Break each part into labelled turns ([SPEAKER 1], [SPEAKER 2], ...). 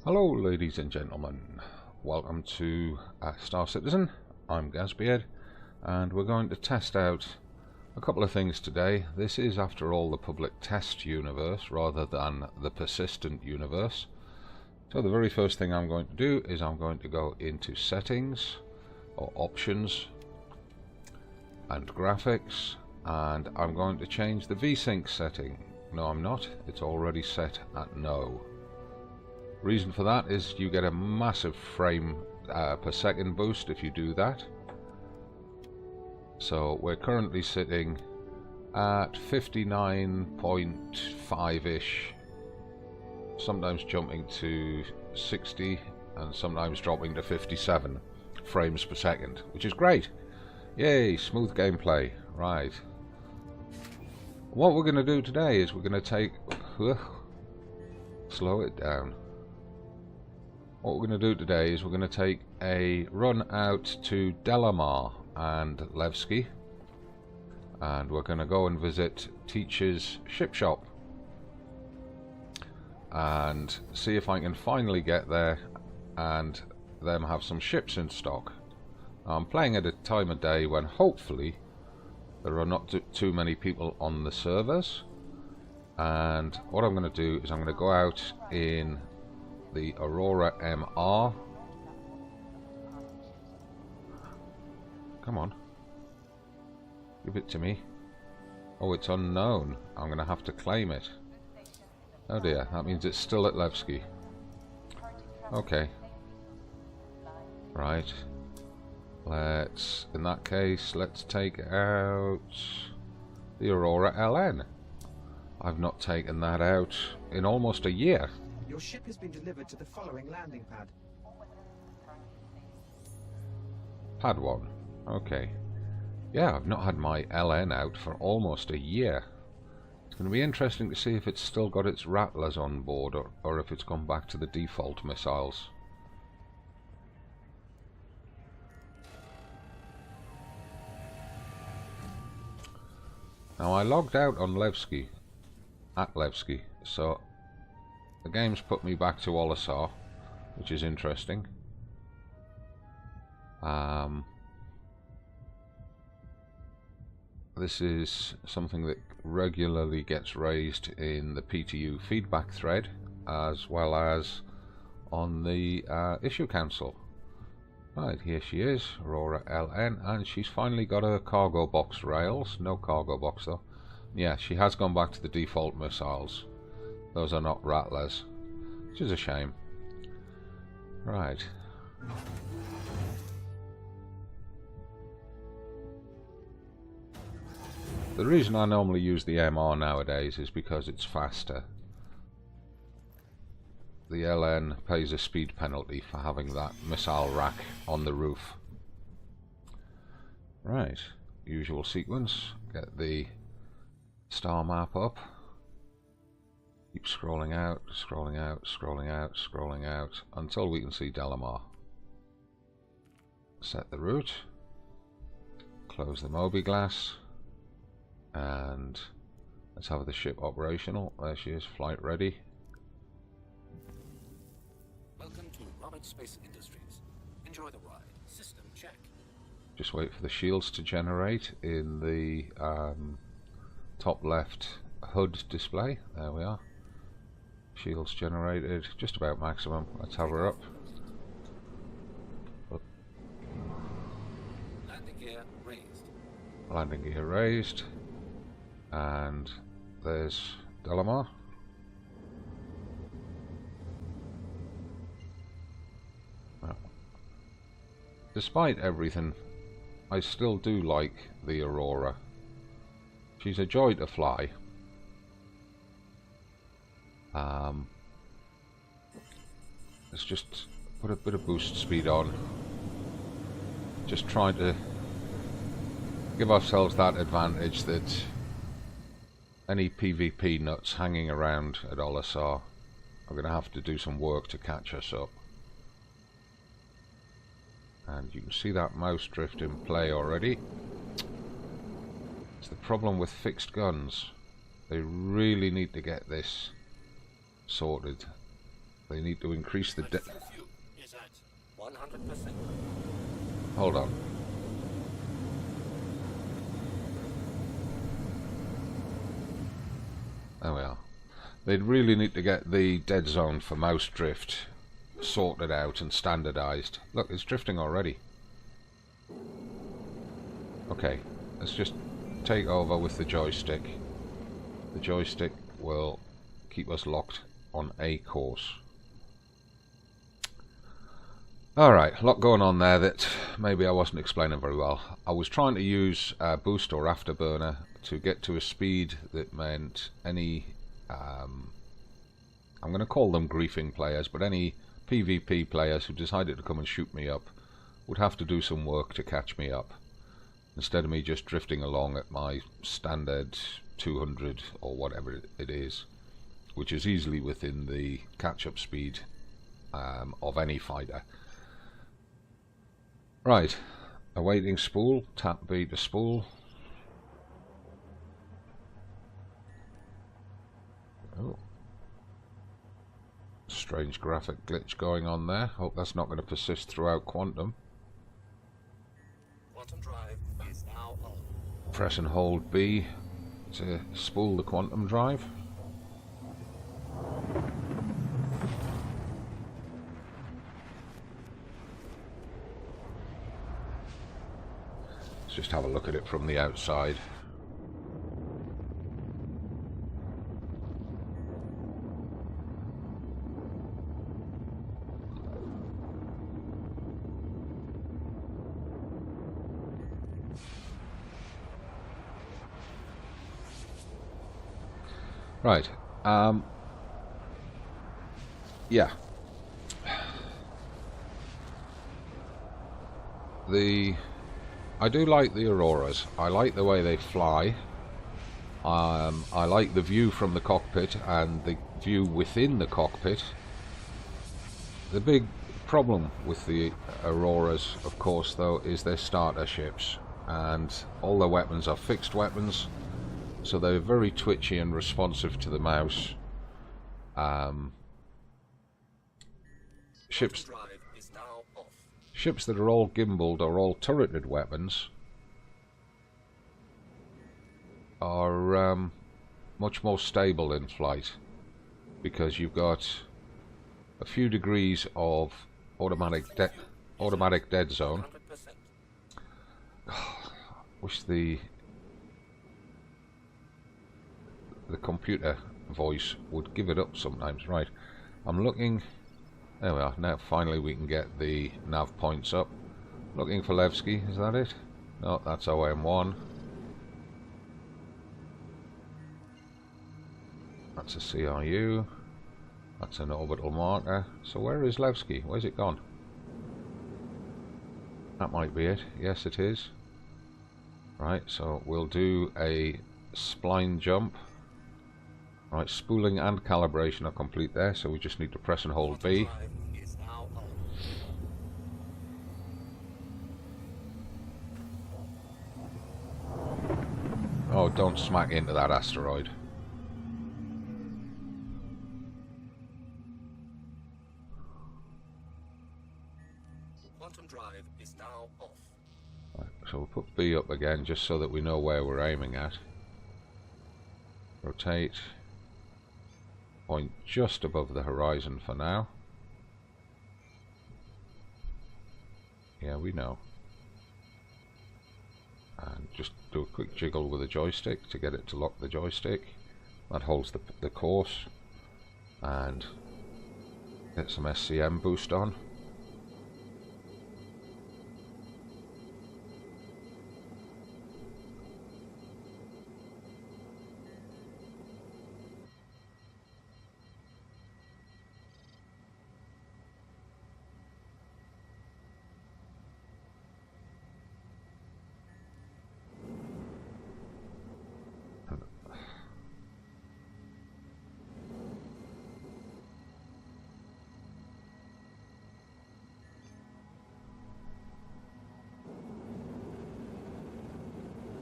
[SPEAKER 1] Hello ladies and gentlemen, welcome to Star Citizen. I'm Gazbeard and we're going to test out a couple of things today. This is after all the public test universe rather than the persistent universe. So the very first thing I'm going to do is I'm going to go into settings or options and graphics, and I'm going to change the Vsync setting. No, I'm not, it's already set at no. Reason for that is you get a massive frame per second boost if you do that. So we're currently sitting at 59.5-ish, sometimes jumping to 60 and sometimes dropping to 57 frames per second, which is great. Yay, smooth gameplay. Right. What we're going to do today is we're going to take... slow it down. What we're going to do today is we're going to take a run out to Daynar and Levski, and we're going to go and visit Teacher's ship shop and see if I can finally get there and them have some ships in stock. I'm playing at a time of day when hopefully there are not too many people on the servers, and what I'm going to do is I'm going to go out in the Aurora MR. Come on, give it to me. Oh, it's unknown. I'm going to have to claim it. Oh dear, that means it's still at Levski. Okay. Right. Let's, in that case, let's take out the Aurora LN. I've not taken that out in almost a year.
[SPEAKER 2] Your ship has been delivered to the following landing pad.
[SPEAKER 1] Pad 1. Okay. Yeah, I've not had my LN out for almost a year. It's going to be interesting to see if it's still got its rattlers on board or if it's gone back to the default missiles. Now I logged out on Levski, at Levski, so the game's put me back to Olisar, which is interesting. This is something that regularly gets raised in the PTU feedback thread, as well as on the issue council. Right, here she is, Aurora LN, and she's finally got her cargo box rails. No cargo box though. Yeah, she has gone back to the default missiles. Those are not rattlers, which is a shame. Right. The reason I normally use the MR nowadays is because it's faster. The LN pays a speed penalty for having that missile rack on the roof. Right, usual sequence. Get the star map up. Keep scrolling out, scrolling out, scrolling out, scrolling out until we can see Daynar. Set the route. Close the Moby glass. And let's have the ship operational. There she is, flight ready.
[SPEAKER 3] Welcome to Robert Space Industries. Enjoy the ride. System check.
[SPEAKER 1] Just wait for the shields to generate in the top left HUD display. There we are. Shields generated, just about maximum. Let's have her up.
[SPEAKER 3] Landing gear raised.
[SPEAKER 1] Landing gear raised. And there's Daynar. Well, despite everything, I still do like the Aurora. She's a joy to fly. Let's just put a bit of boost speed on. Just trying to give ourselves that advantage that any PvP nuts hanging around at Olisar are going to have to do some work to catch us up. And you can see that mouse drift in play already. It's the problem with fixed guns. They really need to get this sorted. They need to increase the
[SPEAKER 3] Thank you. Is at 100%.
[SPEAKER 1] Hold on. There we are. They'd really need to get the dead zone for mouse drift sorted out and standardized. Look, it's drifting already. Okay, let's just take over with the joystick. The joystick will keep us locked on a course. Alright, a lot going on there that maybe I wasn't explaining very well. I was trying to use boost or afterburner to get to a speed that meant any, I'm going to call them griefing players, but any PvP players who decided to come and shoot me up would have to do some work to catch me up, instead of me just drifting along at my standard 200 or whatever it is, which is easily within the catch-up speed of any fighter. Right, awaiting spool, tap B to spool. Oh, strange graphic glitch going on there. Hope that's not going to persist throughout Quantum.
[SPEAKER 3] Quantum drive is now on.
[SPEAKER 1] Press and hold B to spool the Quantum drive. Let's just have a look at it from the outside. Right, yeah. I do like the Auroras. I like the way they fly. I like the view from the cockpit and the view within the cockpit. The big problem with the Auroras, of course, though, is their starter ships, and all their weapons are fixed weapons. So they're very twitchy and responsive to the mouse. Ships that are all gimbaled or all turreted weapons are much more stable in flight, because you've got a few degrees of automatic dead zone. Wish the computer voice would give it up sometimes. Right, I'm looking. There we are. Now finally we can get the nav points up. Looking for Levski, is that it? No, that's OM1. That's a CRU. That's an orbital marker. So where is Levski? Where's it gone? That might be it. Yes, it is. Right, so we'll do a spline jump. Right, spooling and calibration are complete there, so we just need to press and hold B. Oh, don't smack into that asteroid.
[SPEAKER 3] Quantum drive is now off.
[SPEAKER 1] Right, so we'll put B up again just so that we know where we're aiming at. Rotate. Point just above the horizon for now. Yeah, we know. And just do a quick jiggle with the joystick to get it to lock the joystick. That holds the course. And get some SCM boost on.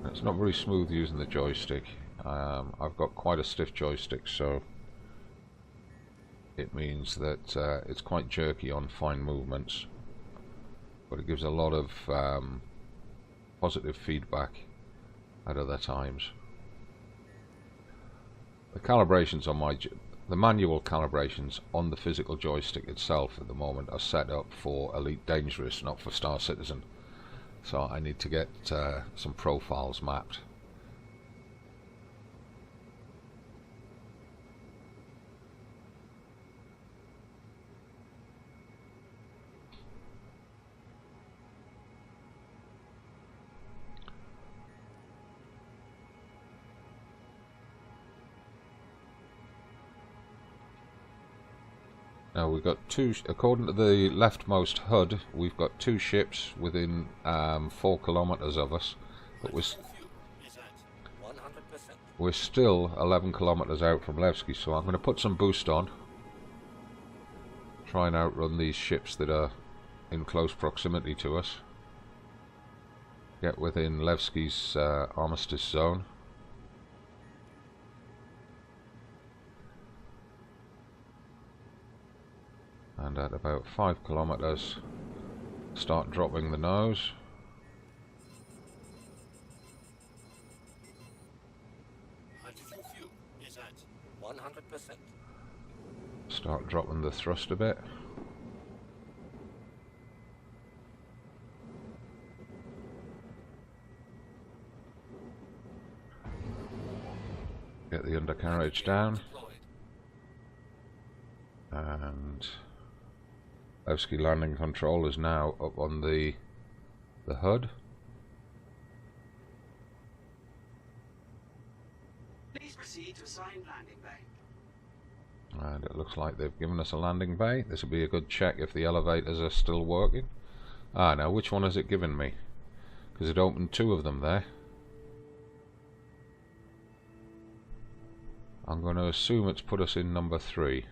[SPEAKER 1] It's not very smooth using the joystick. I've got quite a stiff joystick, so it means that it's quite jerky on fine movements, but it gives a lot of positive feedback at other times. The calibrations on the manual calibrations on the physical joystick itself at the moment are set up for Elite Dangerous, not for Star Citizen. So I need to get some profiles mapped. Now we've got two, according to the leftmost HUD, we've got two ships within 4 kilometers of us, but we're still 11 kilometers out from Levski, so I'm going to put some boost on, try and outrun these ships that are in close proximity to us, get within Levski's armistice zone. And at about 5 kilometers, start dropping the nose.
[SPEAKER 3] Is at 100%.
[SPEAKER 1] Start dropping the thrust a bit. Get the undercarriage down. And Levski landing control is now up on the HUD.
[SPEAKER 2] Please proceed to assigned landing bay.
[SPEAKER 1] And it looks like they've given us a landing bay. This will be a good check if the elevators are still working. Ah, now which one has it given me? Because it opened 2 of them there. I'm going to assume it's put us in number 3.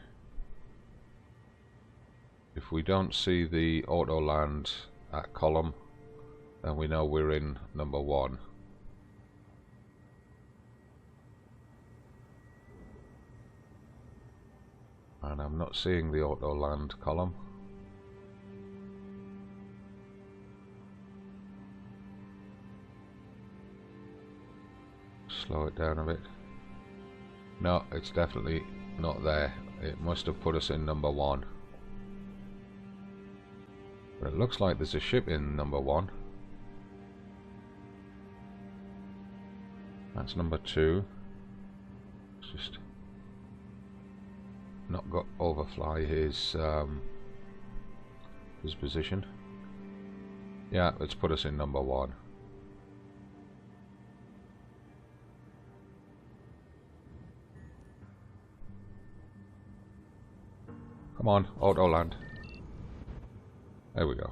[SPEAKER 1] If we don't see the auto land at column, then we know we're in number 1. And I'm not seeing the auto land column. Slow it down a bit. No, it's definitely not there. It must have put us in number 1. But it looks like there's a ship in number 1. That's number 2. It's just not got overfly his position. Yeah, it's put us in number 1. Come on, auto land. There we go.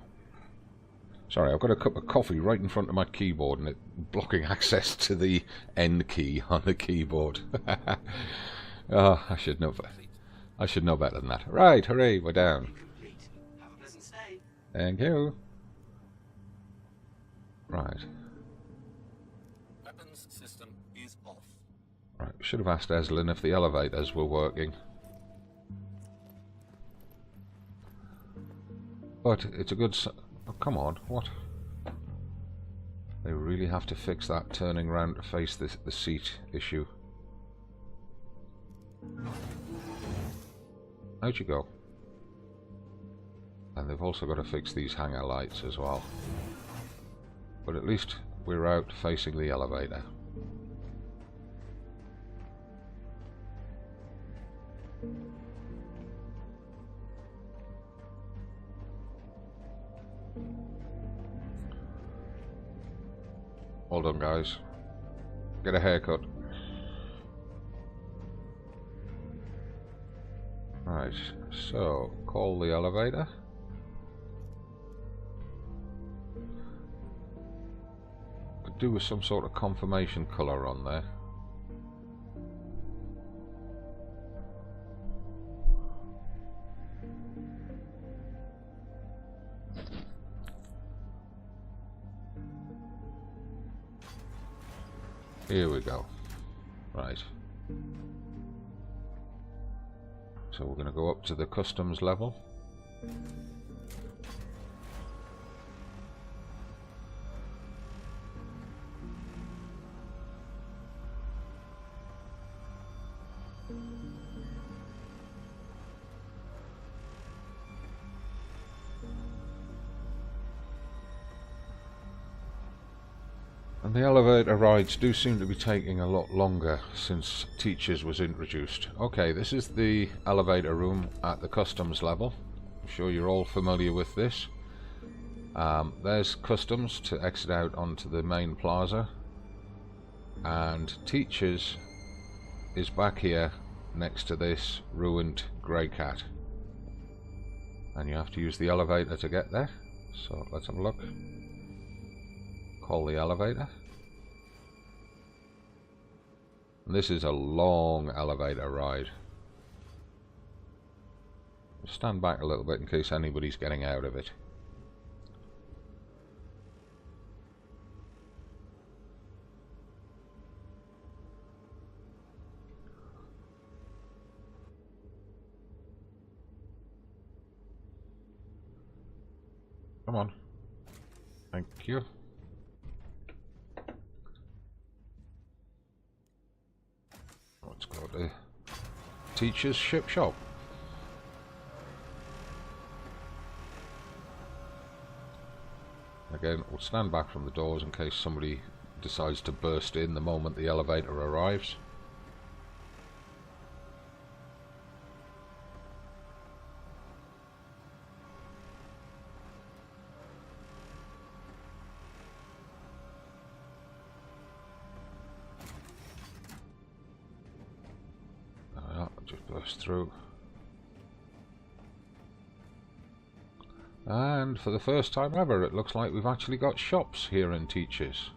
[SPEAKER 1] Sorry, I've got a cup of coffee right in front of my keyboard and it's blocking access to the N key on the keyboard. Oh, I should know better than that. Right, hooray, we're down.
[SPEAKER 2] Have a pleasant stay.
[SPEAKER 1] Thank you. Right.
[SPEAKER 3] Weapons system is off.
[SPEAKER 1] Right, should have asked Eslin if the elevators were working. But it's a good... Oh, come on, what? They really have to fix that turning round to face the seat issue. Out you go. And they've also got to fix these hangar lights as well. But at least we're out facing the elevator. Hold on, guys. Get a haircut. Right, so call the elevator. Could do with some sort of confirmation colour on there. Here we go. Right. So we're going to go up to the customs level. And the elevator rides do seem to be taking a lot longer since Teachers was introduced. Okay, this is the elevator room at the customs level. I'm sure you're all familiar with this. There's customs to exit out onto the main plaza. And Teachers is back here next to this ruined grey cat. And you have to use the elevator to get there. So let's have a look. Call the elevator. And this is a long elevator ride. Stand back a little bit in case anybody's getting out of it. Come on. Thank you. Let's go to Teacher's Ship Shop. Again, we'll stand back from the doors in case somebody decides to burst in the moment the elevator arrives. Just burst through. And for the first time ever, it looks like we've actually got shops here in Teachers.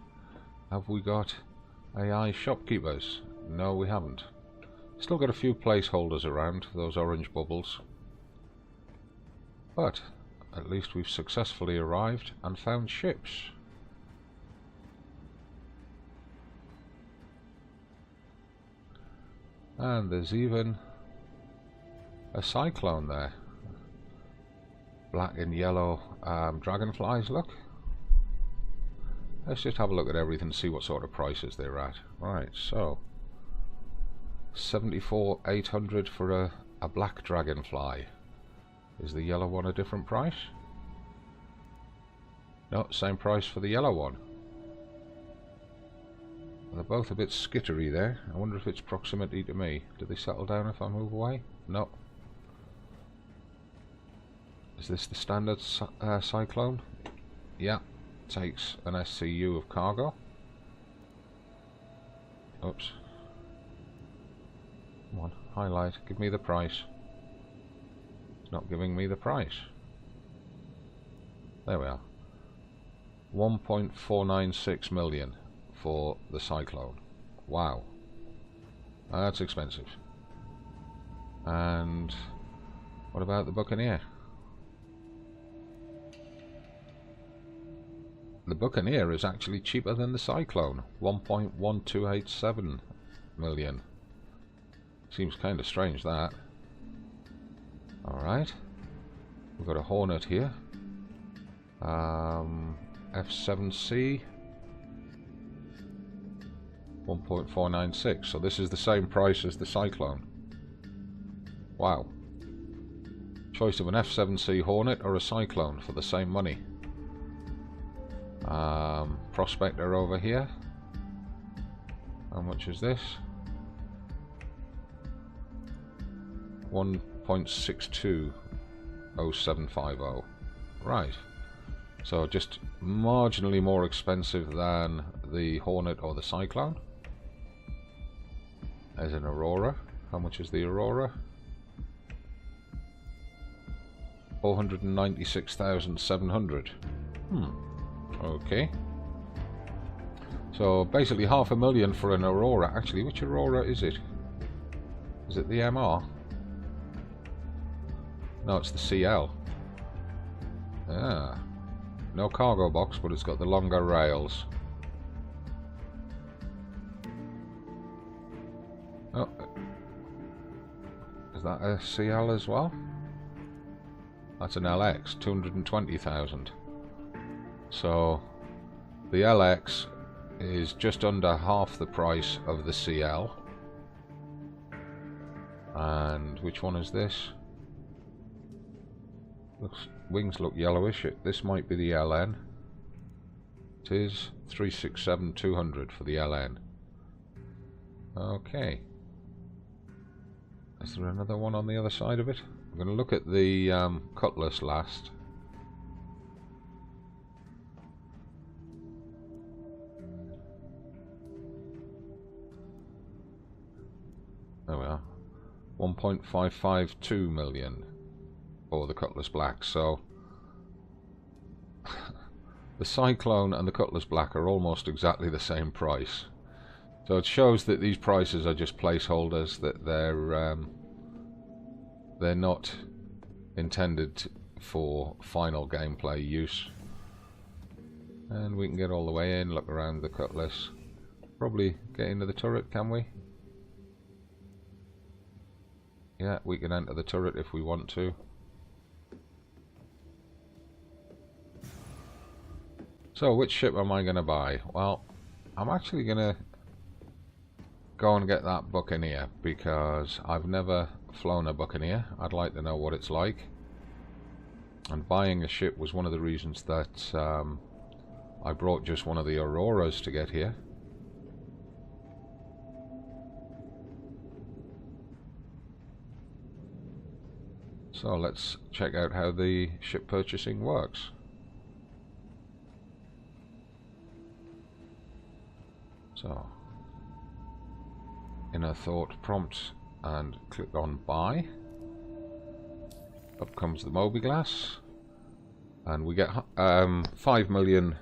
[SPEAKER 1] Have we got AI shopkeepers? No, we haven't. Still got a few placeholders around, those orange bubbles. But at least we've successfully arrived and found ships. And there's even a cyclone there. Black and yellow dragonflies, look. Let's just have a look at everything and see what sort of prices they're at. Right, so 74,800 for a black dragonfly. Is the yellow one a different price? No, same price for the yellow one. They're both a bit skittery there. I wonder if it's proximity to me. Do they settle down if I move away? No. Is this the standard cyclone? Yeah. Takes an SCU of cargo. Oops. Come on, highlight. Give me the price. It's not giving me the price. There we are. 1.496 million. For the cyclone. Wow. That's expensive. And what about the Buccaneer? The Buccaneer is actually cheaper than the cyclone. 1.1287 million. Seems kind of strange, that. Alright. We've got a Hornet here. F7C. 1.496, so this is the same price as the cyclone. Wow. Choice of an F7C Hornet or a cyclone for the same money. Prospector over here. How much is this? 1.620750. Right. So just marginally more expensive than the Hornet or the cyclone. There's an Aurora. How much is the Aurora? 496,700. Okay. So basically $500,000 for an Aurora. Actually, which Aurora is it? Is it the MR? No, it's the CL. Ah. No cargo box, but it's got the longer rails. Oh. Is that a CL as well? That's an LX, 220,000. So the LX is just under half the price of the CL. And which one is this? Wings look yellowish. This might be the LN. It is 367,200 for the LN. Okay. Is there another one on the other side of it? I'm going to look at the cutlass last. There we are. 1.552 million for the Cutlass Black. So the Cyclone and the Cutlass Black are almost exactly the same price. So it shows that these prices are just placeholders, that they're not intended for final gameplay use. And we can get all the way in, look around the Cutlass. Probably get into the turret, can we? Yeah, we can enter the turret if we want to. So, which ship am I going to buy? Well, I'm actually going to go and get that Buccaneer, because I've never flown a Buccaneer. I'd like to know what it's like. And buying a ship was one of the reasons that I brought just one of the Auroras to get here. So let's check out how the ship purchasing works. So, inner thought prompt and click on buy. Up comes the Mobi-Glass, and we get 5 million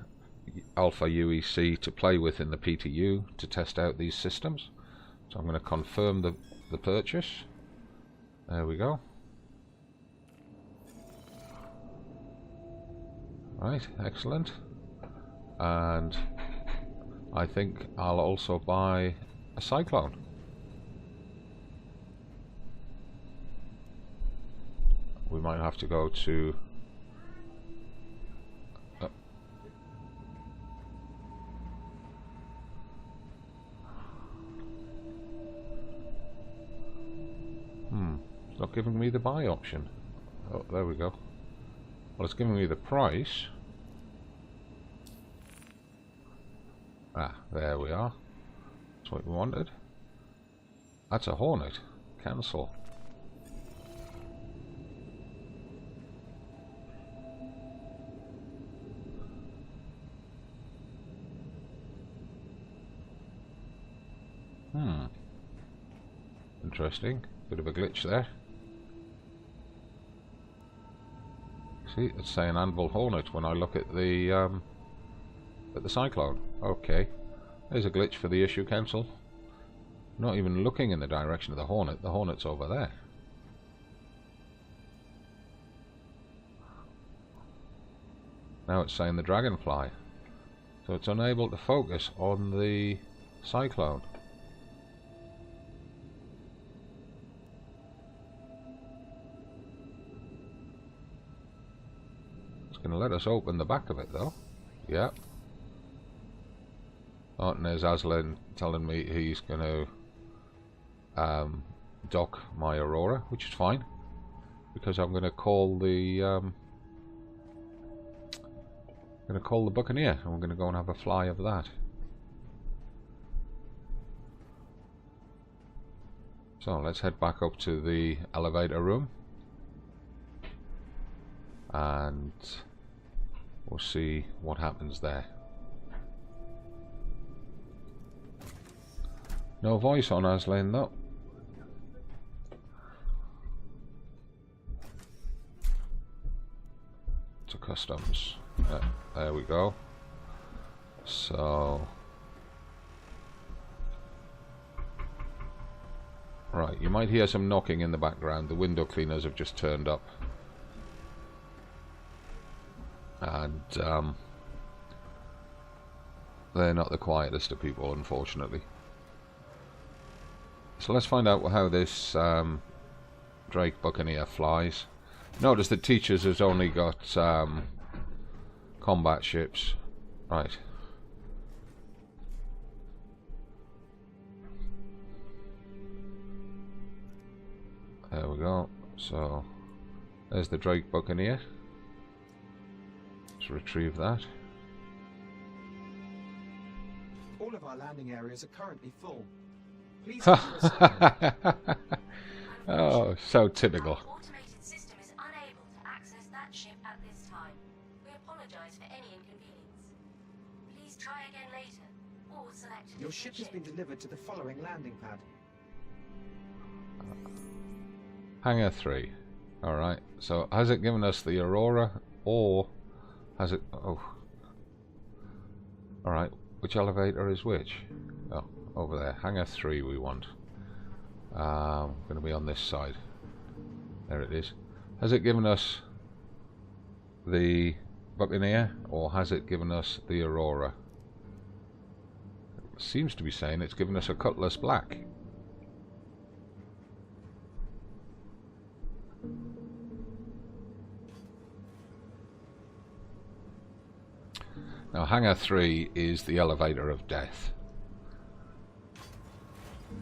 [SPEAKER 1] Alpha UEC to play with in the PTU to test out these systems. So I'm going to confirm the purchase. There we go. Right, excellent. And I think I'll also buy a Cyclone. We might have to go to it's not giving me the buy option. Oh, there we go. Well, it's giving me the price. Ah, there we are. That's what we wanted. That's a Hornet. Cancel. Interesting. Bit of a glitch there. See, it's saying Anvil Hornet when I look at the Cyclone. Okay. There's a glitch for the issue cancel. Not even looking in the direction of the Hornet. The Hornet's over there. Now it's saying the Dragonfly. So it's unable to focus on the Cyclone. It's going to let us open the back of it though. Yeah. Oh, and there's Aslan telling me he's going to dock my Aurora, which is fine, because I'm going to call the Buccaneer, and we're going to go and have a fly of that. So let's head back up to the elevator room, and we'll see what happens there. No voice on Aslan though. To customs. There we go. So, right, you might hear some knocking in the background. The window cleaners have just turned up, and they're not the quietest of people, unfortunately. So let's find out how this Drake Buccaneer flies. Notice that Teachers has only got combat ships. Right. There we go. So, there's the Drake Buccaneer. Let's retrieve that.
[SPEAKER 4] All of our landing areas are currently full. Please.
[SPEAKER 1] Oh, so typical.
[SPEAKER 5] Our automated system is unable to access that ship at this time. We apologize for any inconvenience. Please try again later, or select a
[SPEAKER 4] Your
[SPEAKER 5] different
[SPEAKER 4] ship has been delivered to the following landing pad.
[SPEAKER 1] Hangar 3. Alright, so has it given us the Aurora, or has it... Oh. Alright, which elevator is which? Oh, over there. Hangar 3 we want. Going to be on this side. There it is. Has it given us the Buccaneer, or has it given us the Aurora? It seems to be saying it's given us a Cutlass Black. Now, Hangar 3 is the elevator of death.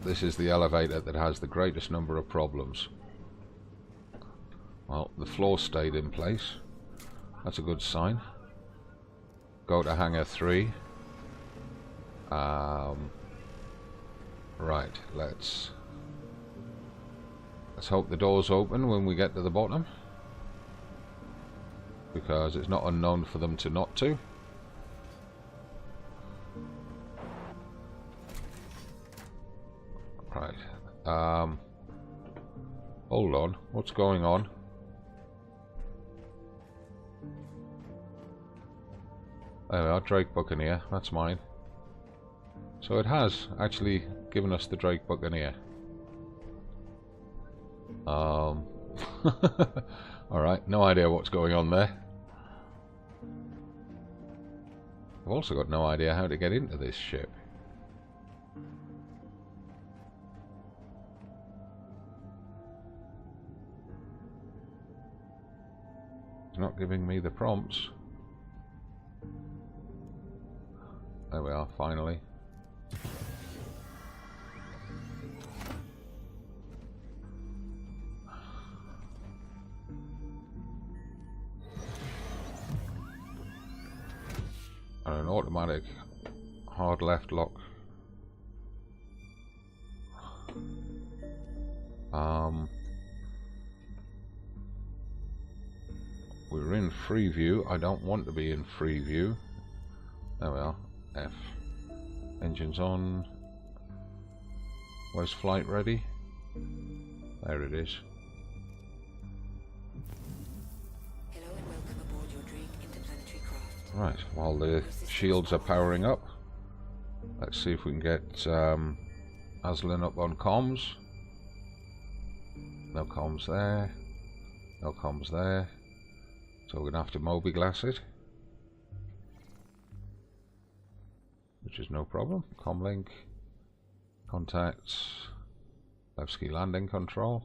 [SPEAKER 1] This is the elevator that has the greatest number of problems. Well, the floor stayed in place. That's a good sign. Go to Hangar 3. Right, let's hope the doors open when we get to the bottom, because it's not unknown for them to not to. Right. Hold on. What's going on? There we are, Drake Buccaneer. That's mine. So it has actually given us the Drake Buccaneer. Alright, no idea what's going on there. I've also got no idea how to get into this ship. It's not giving me the prompts. There we are, finally. And an automatic hard left lock. We're in free view. I don't want to be in free view. There we are. F. Engines on. Where's flight ready? There it is.
[SPEAKER 5] Hello and welcome aboard your Drake interplanetary craft.
[SPEAKER 1] Right, while the shields are powering up, let's see if we can get Aslan up on comms. No comms there. No comms there. So we're going to have to Moby Glass it. Which is no problem. Comlink. Contacts. Levski landing control.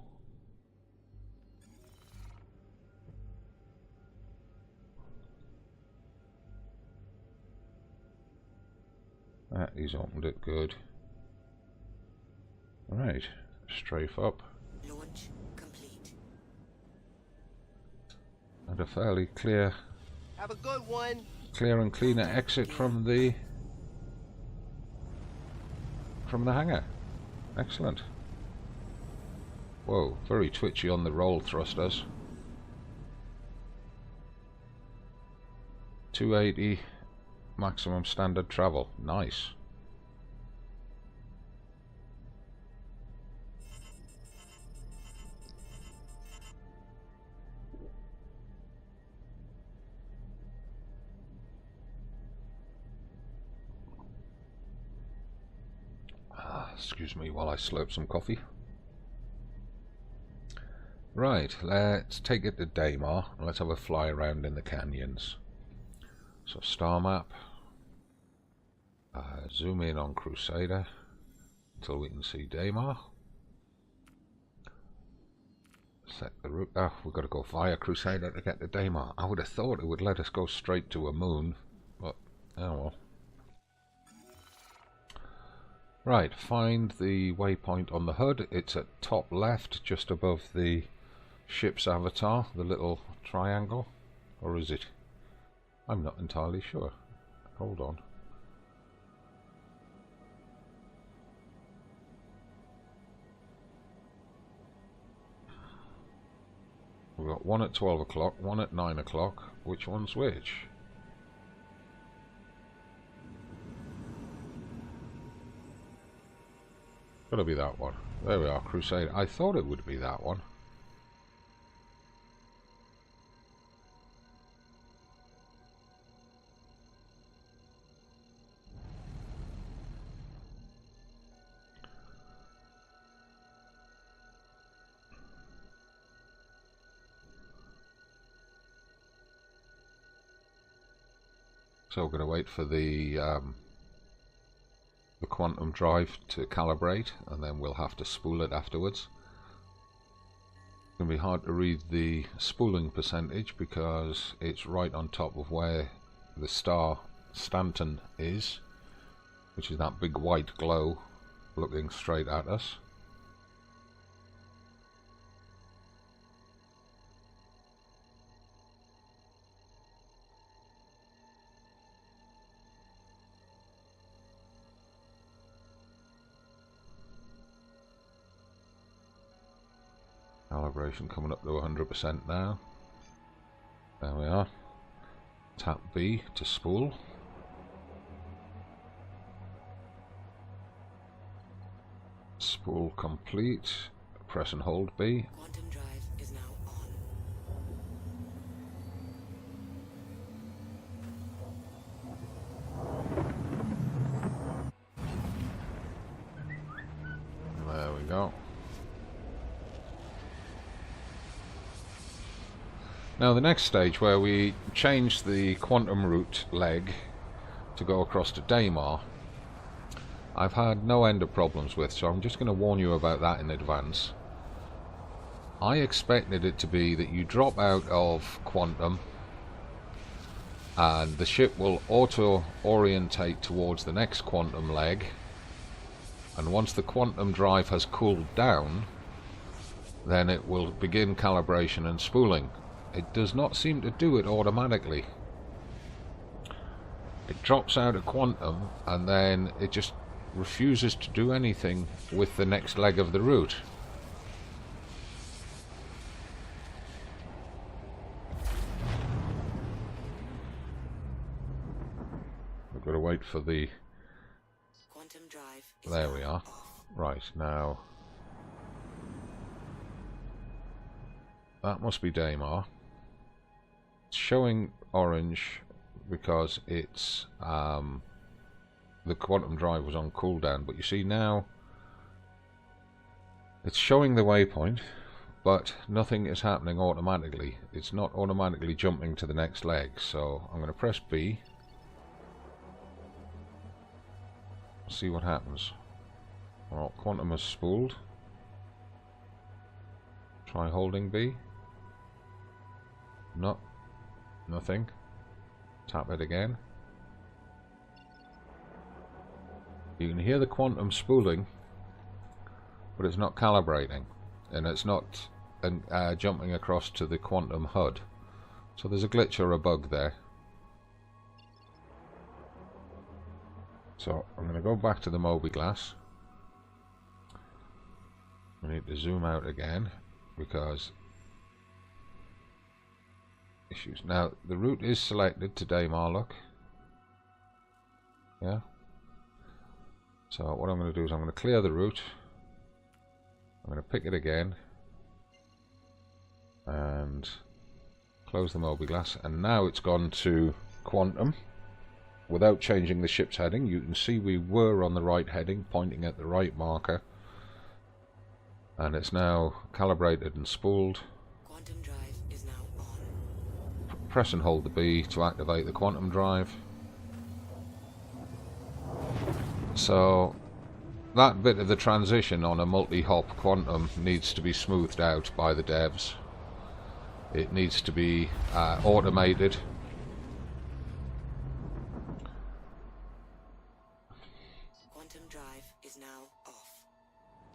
[SPEAKER 1] He's opened it, good. Alright, strafe up.
[SPEAKER 5] Launch complete.
[SPEAKER 1] And a fairly clear...
[SPEAKER 6] Have a good one.
[SPEAKER 1] Clear and cleaner exit from the hangar. Excellent. Whoa, very twitchy on the roll thrusters. 280 maximum standard travel. Nice. Excuse me while I slurp some coffee. Right, let's take it to Daynar and let's have a fly around in the canyons. So star map. Zoom in on Crusader until we can see Daynar. Set the route. Oh, we've got to go via Crusader to get to Daynar. I would have thought it would let us go straight to a moon, but oh well. Right, find the waypoint on the HUD. It's at top left, just above the ship's avatar, the little triangle. Or is it? I'm not entirely sure. Hold on. We've got one at 12 o'clock, one at 9 o'clock. Which one's which? Gotta be that one. There we are, Crusader. I thought it would be that one. So we're going to wait for the quantum drive to calibrate, and then we'll have to spool it afterwards. It's going to be hard to read the spooling percentage because it's right on top of where the star Stanton is, which is that big white glow looking straight at us. Calibration coming up to 100% now. There we are. Tap B to spool. Spool complete. Press and hold B.
[SPEAKER 7] Quantum drive is now on.
[SPEAKER 1] There we go. Now the next stage, where we change the quantum route leg to go across to Daynar, I've had no end of problems with, so I'm just going to warn you about that in advance. I expected it to be that you drop out of quantum and the ship will auto-orientate towards the next quantum leg, and once the quantum drive has cooled down, then it will begin calibration and spooling. It does not seem to do it automatically. It drops out of quantum and then it just refuses to do anything with the next leg of the route. We've got to wait for the...
[SPEAKER 7] Quantum drive.
[SPEAKER 1] There we are. Right, now... that must be Daynar. It's showing orange because it's the quantum drive was on cooldown, but you see now it's showing the waypoint, but nothing is happening automatically. It's not automatically jumping to the next leg, so I'm going to press B. See what happens. Well, quantum has spooled. Try holding B. No, nothing. Tap it again. You can hear the quantum spooling, but it's not calibrating, and it's not jumping across to the quantum HUD. So there's a glitch or a bug there. So I'm going to go back to the Mobiglass. We need to zoom out again because issues. Now the route is selected to Daynar, look. Yeah. So what I'm going to do is I'm going to clear the route. I'm going to pick it again and close the Mobiglass, and now it's gone to quantum without changing the ship's heading. You can see we were on the right heading, pointing at the right marker, and it's now calibrated and spooled.
[SPEAKER 7] Quantum drive is now on.
[SPEAKER 1] Press and hold the B to activate the quantum drive. So that bit of the transition on a multi-hop Quantum needs to be smoothed out by the devs. It needs to be automated.
[SPEAKER 7] Quantum drive is now off.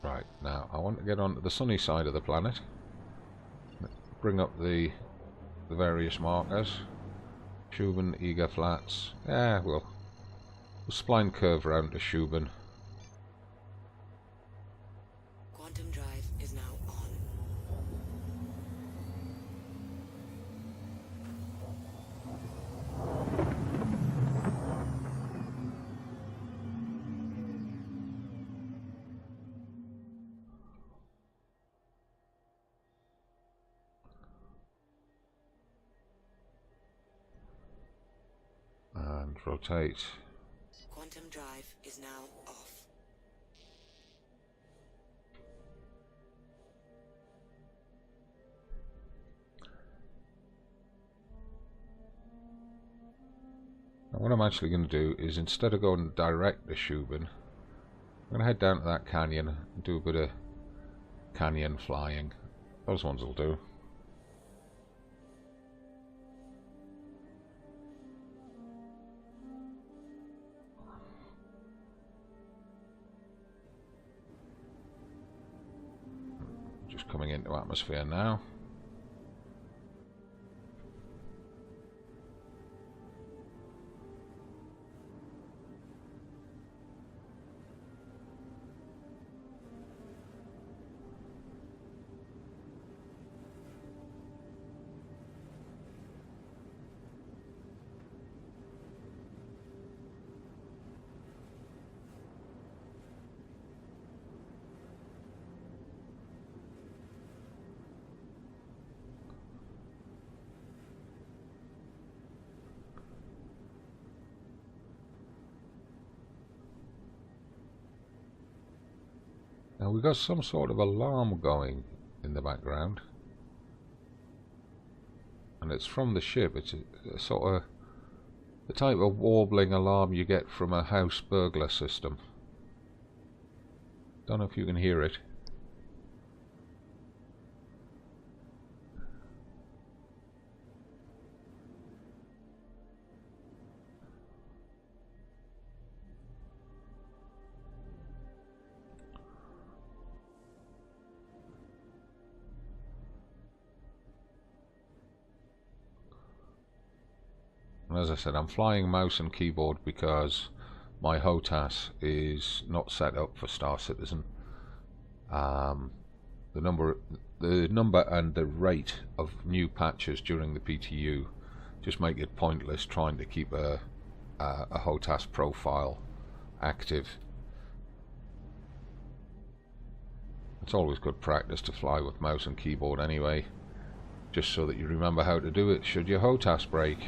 [SPEAKER 1] Right, now I want to get onto the sunny side of the planet. Bring up the various markers. Schuben, Eager Flats. Yeah, we'll spline curve round to Schuben.
[SPEAKER 7] Quantum drive is now on.
[SPEAKER 1] And rotate.
[SPEAKER 7] Quantum drive is now off.
[SPEAKER 1] Now what I'm actually going to do is, instead of going direct to Schuben, I'm going to head down to that canyon and do a bit of canyon flying. Those ones will do. Just coming into atmosphere now. Now we've got some sort of alarm going in the background, and it's from the ship. It's a sort of the type of warbling alarm you get from a house burglar system. Don't know if you can hear it. And as I said, I'm flying mouse and keyboard because my HOTAS is not set up for Star Citizen. The number and the rate of new patches during the PTU just make it pointless trying to keep a HOTAS profile active. It's always good practice to fly with mouse and keyboard anyway, just so that you remember how to do it should your HOTAS break.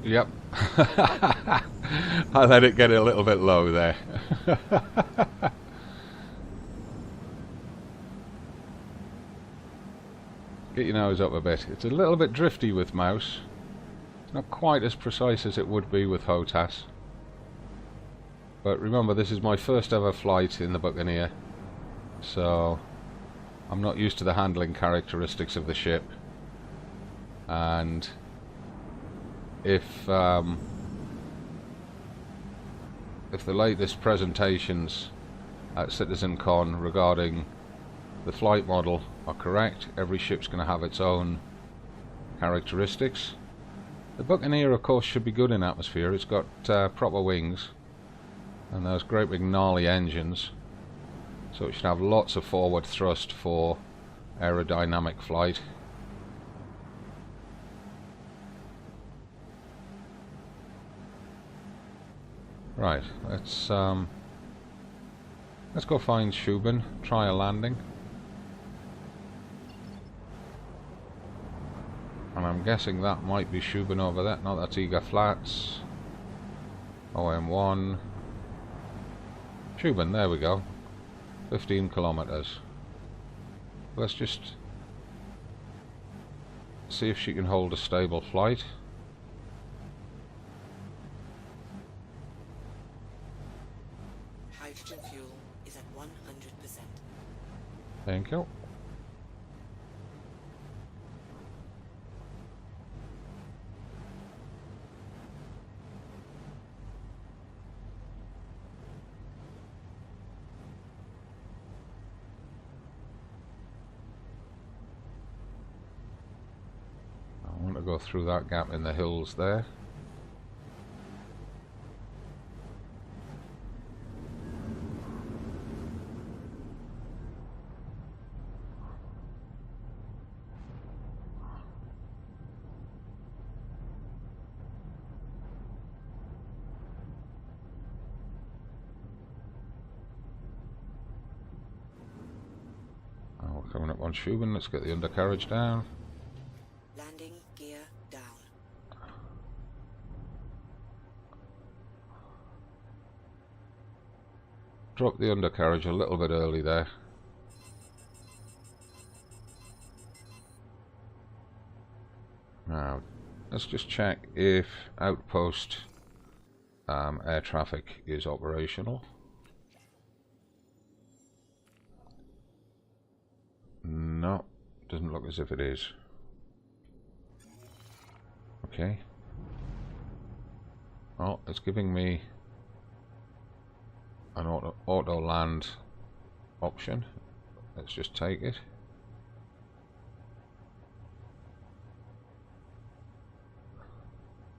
[SPEAKER 1] Yep. I let it get a little bit low there. Get your nose up a bit. It's a little bit drifty with mouse. Not quite as precise as it would be with HOTAS. But remember, this is my first ever flight in the Buccaneer, so I'm not used to the handling characteristics of the ship. And if if the latest presentations at CitizenCon regarding the flight model are correct, every ship's going to have its own characteristics. The Buccaneer, of course, should be good in atmosphere. It's got proper wings and those great big gnarly engines, so it should have lots of forward thrust for aerodynamic flight. Right, let's go find Shubin, try a landing. And I'm guessing that might be Shubin over there. No, that's Eager Flats. OM1. Shubin, there we go. 15 kilometers. Let's just see if she can hold a stable flight.
[SPEAKER 7] Hydrogen fuel is at 100%.
[SPEAKER 1] Thank you. I want to go through that gap in the hills there. We're coming up on Shubin, let's get the undercarriage down.
[SPEAKER 7] Landing gear down.
[SPEAKER 1] Drop the undercarriage a little bit early there. Now, let's just check if outpost air traffic is operational. No, doesn't look as if it is. Okay. Oh, it's giving me an auto land option. Let's just take it.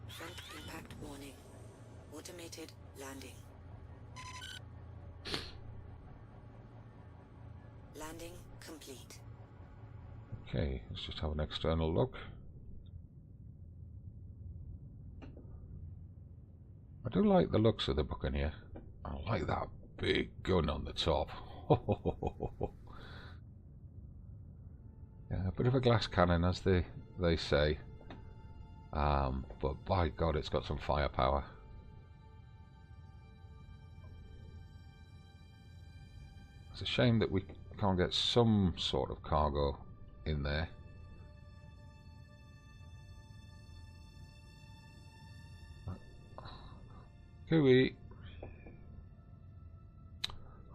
[SPEAKER 7] Front impact warning. Automated landing. Landing complete.
[SPEAKER 1] Okay, let's just have an external look. I do like the looks of the Buccaneer. I like that big gun on the top. Yeah, a bit of a glass cannon, as they say. But by God, it's got some firepower. It's a shame that we can't get some sort of cargo in there. Cooey.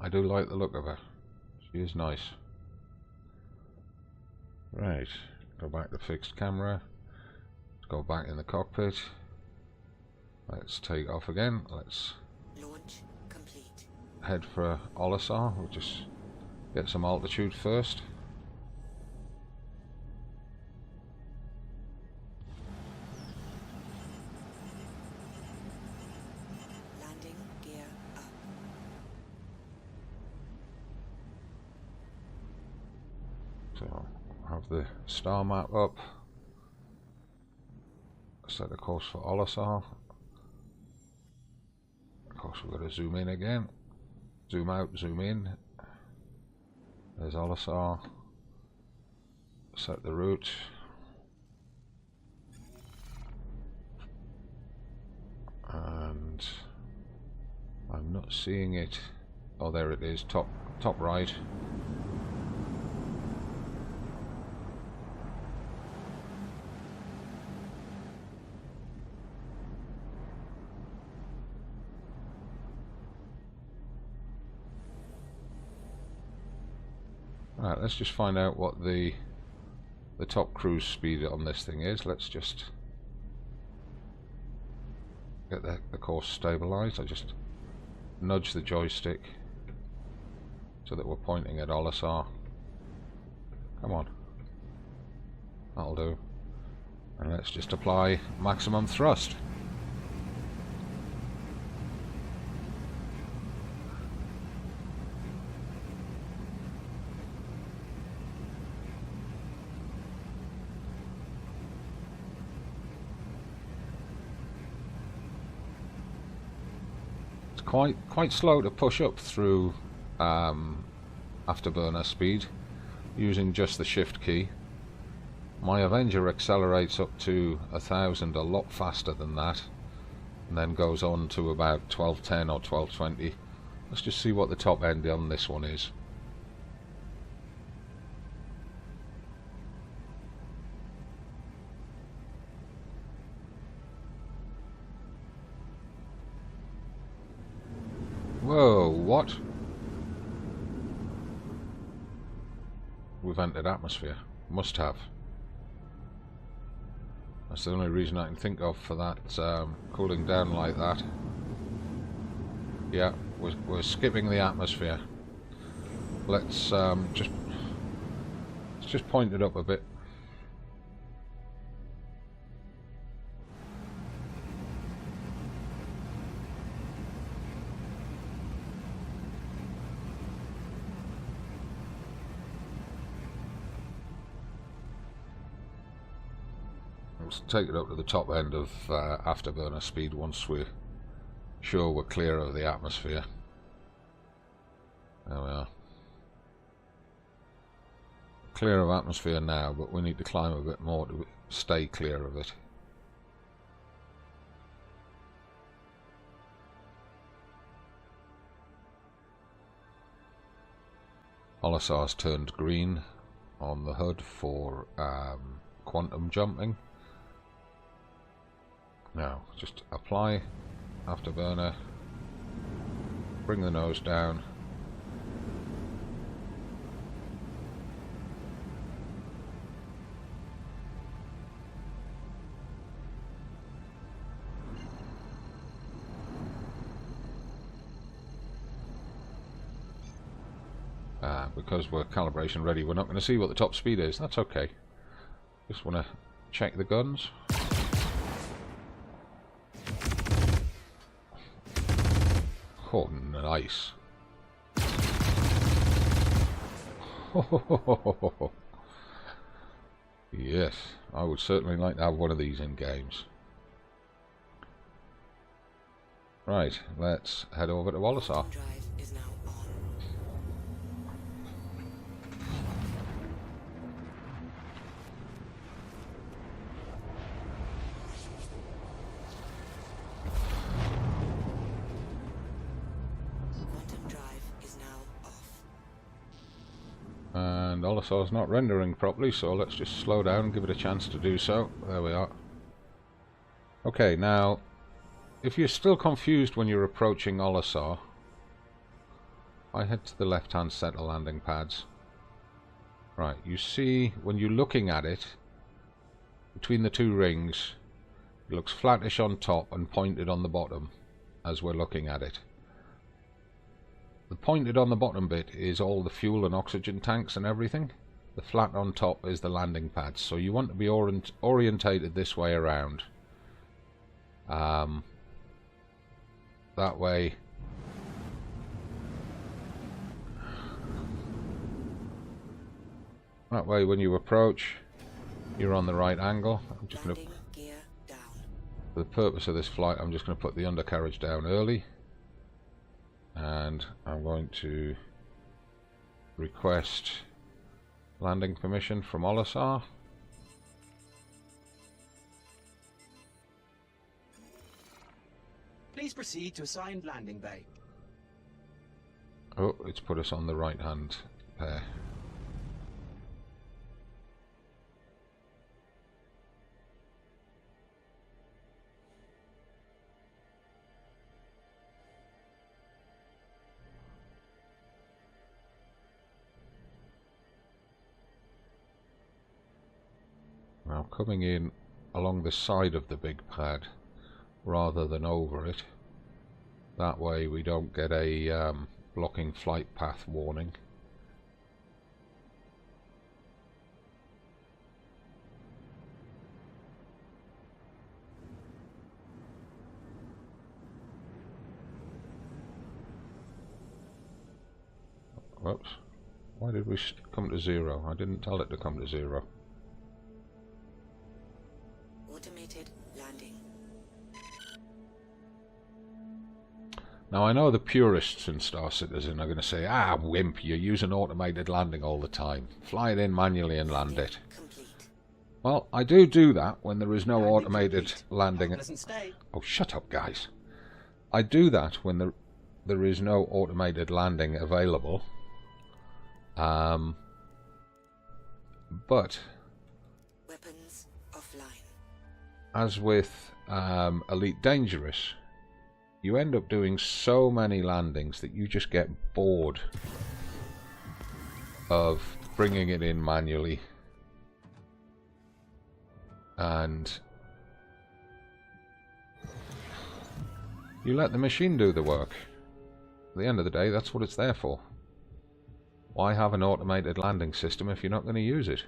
[SPEAKER 1] I do like the look of her. She is nice. Right, go back to fixed camera. Let's go back in the cockpit. Let's take off again. Let's
[SPEAKER 7] Launch complete.
[SPEAKER 1] head for Olisar. We'll just get some altitude first.
[SPEAKER 7] Landing gear up.
[SPEAKER 1] So have the star map up. Set the course for Olisar. Of course, we've got to zoom in again. Zoom out, zoom in. There's Olisar. Set the route. And I'm not seeing it. Oh, there it is. Top right. Right, let's just find out what the top cruise speed on this thing is. Let's just get the course stabilized. I just nudge the joystick so that we're pointing at Olisar. Come on. That'll do. And let's just apply maximum thrust. Quite slow to push up through afterburner speed using just the shift key. My Avenger accelerates up to 1000 a lot faster than that, and then goes on to about 1210 or 1220. Let's just see what the top end on this one is. Whoa, what? We've entered atmosphere. Must have. That's the only reason I can think of for that cooling down like that. Yeah, we're skipping the atmosphere. Let's just point it up a bit. Let's take it up to the top end of afterburner speed once we're sure we're clear of the atmosphere. There we are. Clear of atmosphere now, but we need to climb a bit more to stay clear of it. Olisar's turned green on the HUD for quantum jumping. Now, just apply afterburner, bring the nose down, because we're calibration ready, we're not going to see what the top speed is. That's okay. Just want to check the guns. Oh, nice. Yes, I would certainly like to have one of these in games. Right, let's head over to Olisar. And Olisar's not rendering properly, so let's just slow down and give it a chance to do so. There we are. Okay, now, if you're still confused when you're approaching Olisar, I head to the left-hand set of landing pads. Right, you see, when you're looking at it, between the two rings, it looks flattish on top and pointed on the bottom, as we're looking at it. The pointed on the bottom bit is all the fuel and oxygen tanks and everything. The flat on top is the landing pads. So you want to be orientated this way around. That way when you approach, you're on the right angle. I'm just going to, for the purpose of this flight, I'm just going to put the undercarriage down early. And I'm going to request landing permission from Olisar.
[SPEAKER 4] Please proceed to assigned landing bay.
[SPEAKER 1] Oh, it's put us on the right hand pair. Now coming in along the side of the big pad rather than over it, That way we don't get a blocking flight path warning. Whoops. Why did we come to 0? I didn't tell it to come to 0.
[SPEAKER 7] Automated landing.
[SPEAKER 1] Now I know the purists in Star Citizen are going to say, ah, wimp, you're using automated landing all the time. Fly it in manually and land it.
[SPEAKER 7] Complete.
[SPEAKER 1] Well, I do that when there is no automated landing.
[SPEAKER 2] Doesn't stay.
[SPEAKER 1] Oh, shut up, guys. I do that when there is no automated landing available. But
[SPEAKER 7] Weapons offline.
[SPEAKER 1] as with Elite Dangerous, you end up doing so many landings that you just get bored of bringing it in manually, and you let the machine do the work. At the end of the day, that's what it's there for. Why have an automated landing system if you're not going to use it?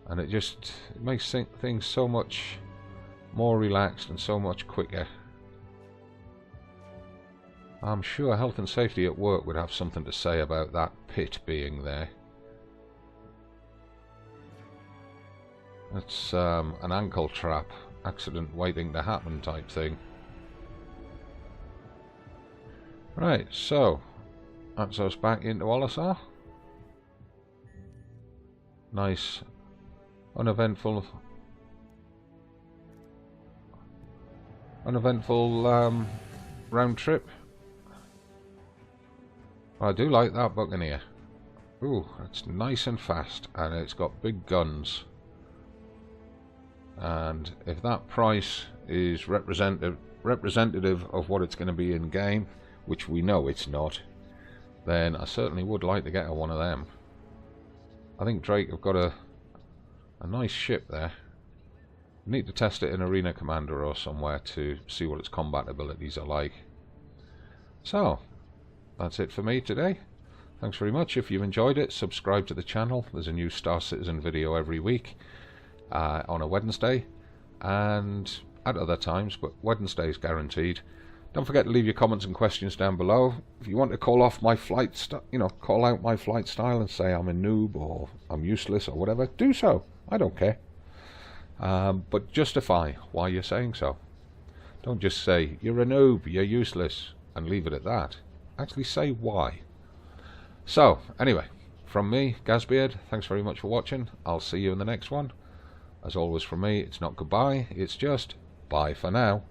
[SPEAKER 1] And it makes things so much more relaxed and so much quicker. I'm sure health and safety at work would have something to say about that pit being there. It's an ankle trap, accident waiting to happen type thing. Right, so that's us back into Olisar. Nice, uneventful round trip. I do like that Buccaneer. Ooh, it's nice and fast, and it's got big guns. And if that price is representative of what it's going to be in game, which we know it's not, then I certainly would like to get one of them. I think Drake have got a nice ship there. Need to test it in Arena Commander or somewhere to see what its combat abilities are like. So, that's it for me today. Thanks very much. If you've enjoyed it, subscribe to the channel. There's a new Star Citizen video every week on a Wednesday and at other times, but Wednesday's guaranteed. Don't forget to leave your comments and questions down below. If you want to call out my flight style and say I'm a noob or I'm useless or whatever, do so. I don't care. But justify why you're saying so. Don't just say you're a noob, you're useless, and leave it at that. Actually say why. So, anyway, from me, Gazbeard, thanks very much for watching. I'll see you in the next one. As always from me, it's not goodbye, it's just bye for now.